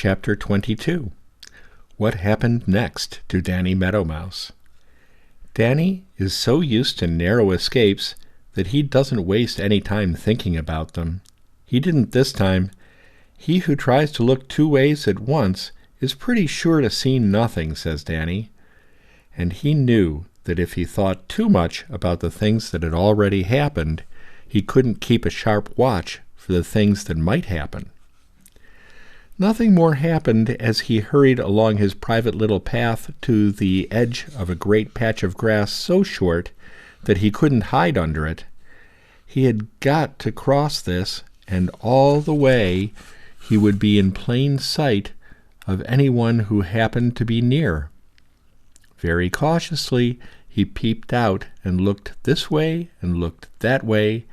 Chapter 22. What happened next to Danny Meadow Mouse? Danny is so used to narrow escapes that he doesn't waste any time thinking about them. He didn't this time. He who tries to look two ways at once is pretty sure to see nothing, says Danny. And he knew that if he thought too much about the things that had already happened, he couldn't keep a sharp watch for the things that might happen. Nothing more happened as he hurried along his private little path to the edge of a great patch of grass so short that he couldn't hide under it. He had got to cross this, and all the way he would be in plain sight of anyone who happened to be near. Very cautiously he peeped out and looked this way and looked that way,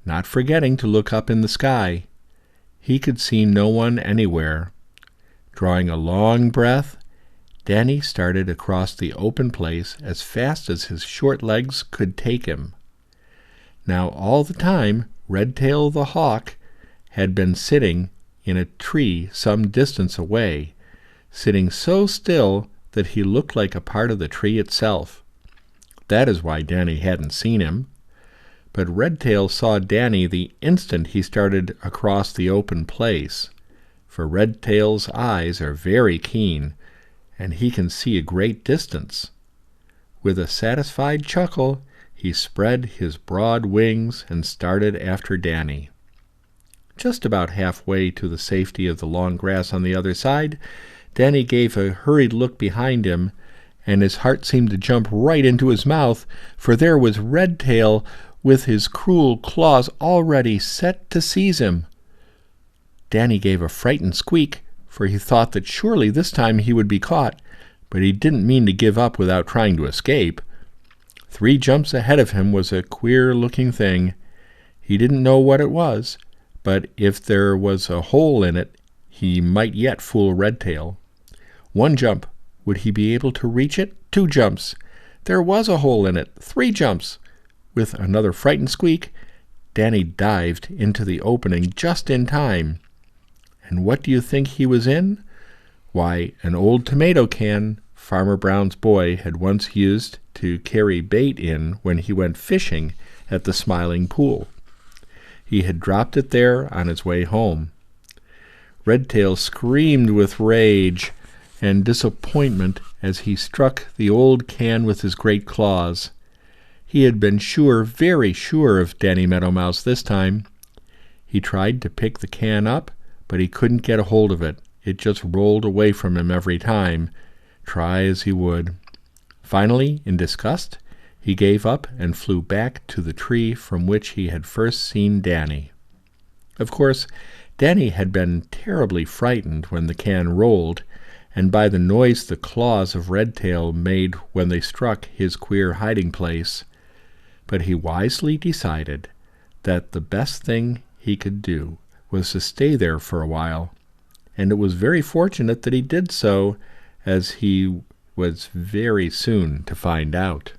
not forgetting to look up in the sky. He could see no one anywhere. Drawing a long breath, Danny started across the open place as fast as his short legs could take him. Now all the time Redtail the Hawk had been sitting in a tree some distance away, sitting so still that he looked like a part of the tree itself. That is why Danny hadn't seen him. But Redtail saw Danny the instant he started across the open place, for Redtail's eyes are very keen, and he can see a great distance. With a satisfied chuckle, he spread his broad wings and started after Danny. Just about halfway to the safety of the long grass on the other side, Danny gave a hurried look behind him, and his heart seemed to jump right into his mouth, for there was Redtail with his cruel claws already set to seize him. Danny gave a frightened squeak, for he thought that surely this time he would be caught, but he didn't mean to give up without trying to escape. 3 jumps ahead of him was a queer-looking thing. He didn't know what it was, but if there was a hole in it, he might yet fool Redtail. 1 jump. Would he be able to reach it? 2 jumps. There was a hole in it. 3 jumps. With another frightened squeak, Danny dived into the opening just in time. And what do you think he was in? Why, an old tomato can Farmer Brown's boy had once used to carry bait in when he went fishing at the Smiling Pool. He had dropped it there on his way home. Redtail screamed with rage and disappointment as he struck the old can with his great claws. He had been sure, very sure of Danny Meadow Mouse this time. He tried to pick the can up, but he couldn't get a hold of it. It just rolled away from him every time, try as he would. Finally, in disgust, he gave up and flew back to the tree from which he had first seen Danny. Of course, Danny had been terribly frightened when the can rolled, and by the noise the claws of Redtail made when they struck his queer hiding place. But he wisely decided that the best thing he could do was to stay there for a while, and it was very fortunate that he did so, as he was very soon to find out.